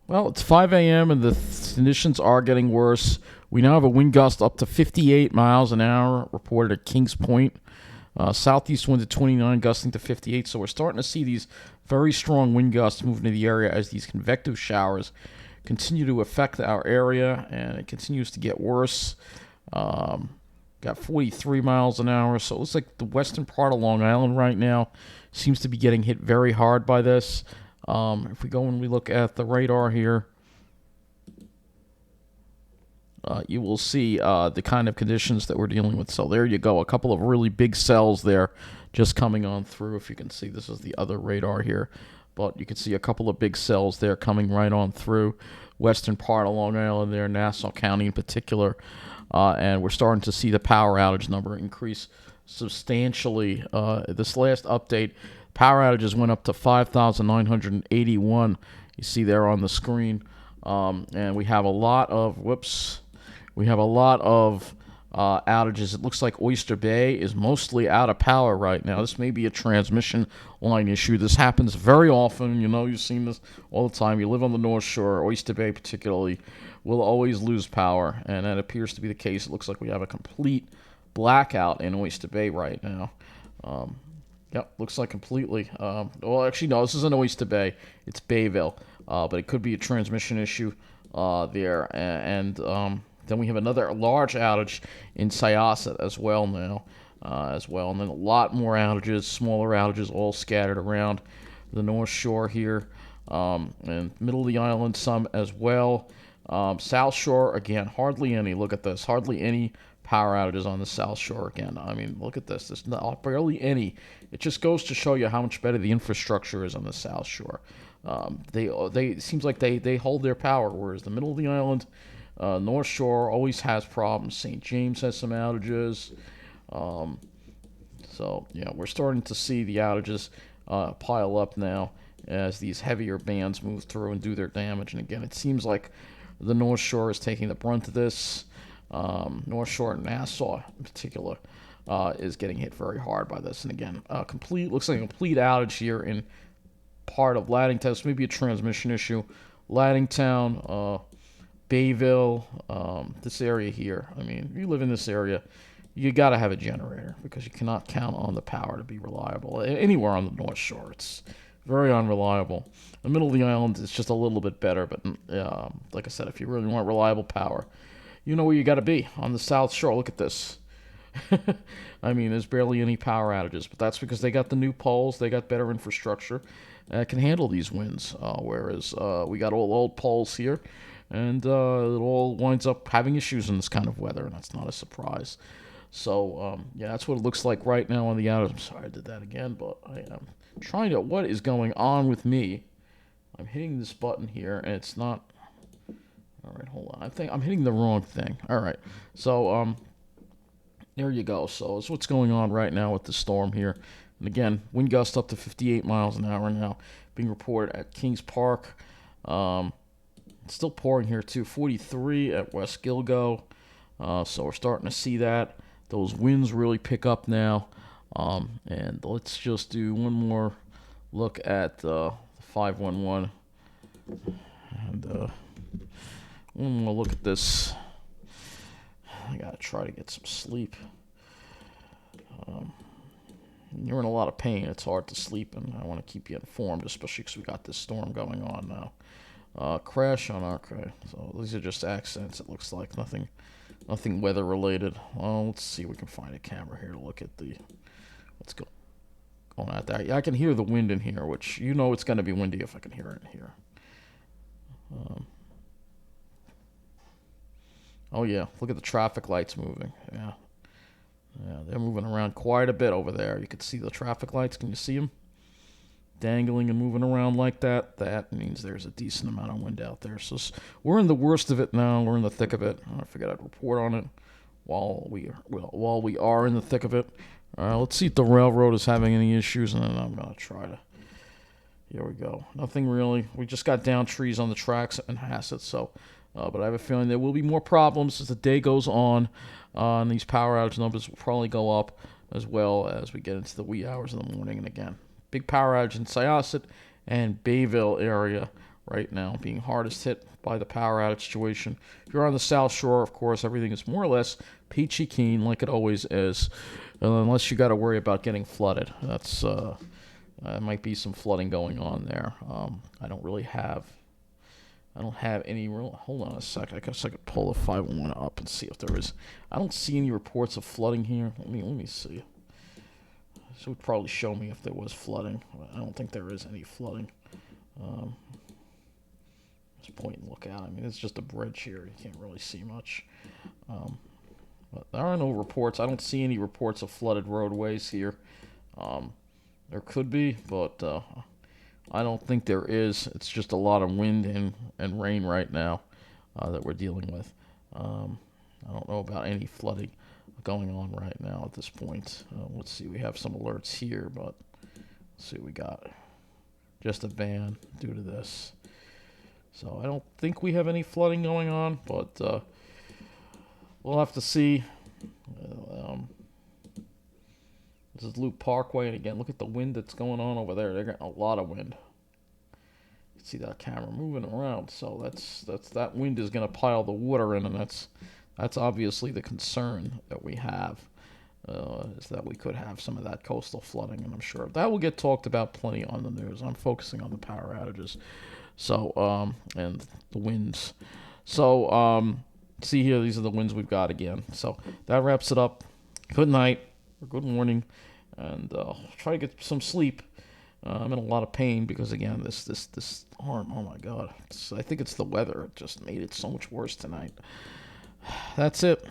Well, it's 5 a.m. and the conditions are getting worse. We now have a wind gust up to 58 miles an hour reported at Kings Point. Southeast winds at 29, gusting to 58. So we're starting to see these very strong wind gusts moving to the area as these convective showers continue to affect our area, and it continues to get worse. Got 43 miles an hour, so it looks like the western part of Long Island right now seems to be getting hit very hard by this. If we go and we look at the radar here, you will see the kind of conditions that we're dealing with. So there you go, a couple of really big cells there just coming on through. If you can see, this is the other radar here, but you can see a couple of big cells there coming right on through western part of Long Island there, Nassau County in particular. And we're starting to see the power outage number increase substantially. This last update, power outages went up to 5,981. You see there on the screen. And we have a lot of, outages. It looks like Oyster Bay is mostly out of power right now. This may be a transmission line issue. This happens very often. You know, you've seen this all the time. You live on the North Shore, Oyster Bay particularly, will always lose power, and that appears to be the case. It looks like we have a complete blackout in Oyster Bay right now. Yep, looks like completely. Well, actually, no, this isn't Oyster Bay. It's Bayville, but it could be a transmission issue there. And then we have another large outage in Syosset as well now, And then a lot more outages, smaller outages, all scattered around the North Shore here, and middle of the island some as well. South Shore, again, hardly any. Look at this. Hardly any power outages on the South Shore again. I mean, look at this. There's not, barely any. It just goes to show you how much better the infrastructure is on the South Shore. They it seems like they hold their power, whereas the middle of the island, North Shore, always has problems. St. James has some outages. So, yeah, we're starting to see the outages pile up now as these heavier bands move through and do their damage. And again, it seems like the North Shore is taking the brunt of this. North Shore and Nassau in particular is getting hit very hard by this. And again, looks like a complete outage here in part of Laddingtown. This may be a transmission issue. Laddingtown, Bayville, this area here. I mean, if you live in this area, you got to have a generator because you cannot count on the power to be reliable. Anywhere on the North Shore, it's very unreliable. The middle of the island is just a little bit better, but like I said, if you really want reliable power, you know where you got to be, on the South Shore. Look at this. I mean, there's barely any power outages, but that's because they got the new poles, they got better infrastructure that can handle these winds, whereas we got all old poles here, and it all winds up having issues in this kind of weather, and that's not a surprise. So, yeah, that's what it looks like right now on the outage. I'm sorry I did that again, but I am trying to... What is going on with me? I'm hitting this button here, and it's not... All right, hold on. I think I'm hitting the wrong thing. All right. So, there you go. So, that's what's going on right now with the storm here. And again, wind gust up to 58 miles an hour now being reported at Kings Park. It's still pouring here, too. 43 at West Gilgo. So, we're starting to see that. Those winds really pick up now. And let's just do one more look at the 511. And one more look at this. I gotta try to get some sleep. You're in a lot of pain. It's hard to sleep, and I want to keep you informed, especially because we got this storm going on now. Crash on okay. So these are just accents. It looks like nothing weather related. Well, let's see if we can find a camera here to look at what's going on out there. Yeah, I can hear the wind in here, which you know it's going to be windy if I can hear it in here. Oh yeah, look at the traffic lights moving. Yeah, they're moving around quite a bit over there. You can see the traffic lights. Can you see them? Dangling and moving around like that. That means there's a decent amount of wind out there. So we're in the worst of it now. We're in the thick of it. I figured I'd report on it while we are in the thick of it. Let's see if the railroad is having any issues, and then I'm gonna try to. Here we go. Nothing really. We just got down trees on the tracks in Hassett, so. But I have a feeling there will be more problems as the day goes on. And these power outage numbers will probably go up as well as we get into the wee hours of the morning. And again, big power outage in Syosset and Bayville area right now, being hardest hit by the power outage situation. If you're on the South Shore, of course, everything is more or less peachy keen, like it always is, unless you got to worry about getting flooded. That's there might be some flooding going on there. I don't have any real. Hold on a sec. I guess I could pull the 511 up and see if there is. I don't see any reports of flooding here. Let me see. This would probably show me if there was flooding. I don't think there is any flooding. Just point and look out. I mean, it's just a bridge here. You can't really see much. But there are no reports. I don't see any reports of flooded roadways here. There could be, but I don't think there is. It's just a lot of wind and rain right now that we're dealing with. I don't know about any flooding going on right now at this point. Let's see. We have some alerts here, but let's see what we got. Just a ban due to this. So I don't think we have any flooding going on, but we'll have to see. This is Loop Parkway, and again, look at the wind that's going on over there. They're getting a lot of wind. You can see that camera moving around, so that wind is going to pile the water in, and that's obviously the concern that we have, is that we could have some of that coastal flooding, and I'm sure that will get talked about plenty on the news. I'm focusing on the power outages, so and the winds. So see here, these are the winds we've got again. So that wraps it up. Good night or good morning, and try to get some sleep. I'm in a lot of pain because, again, this arm, oh my God. I think it's the weather. It just made it so much worse tonight. That's it.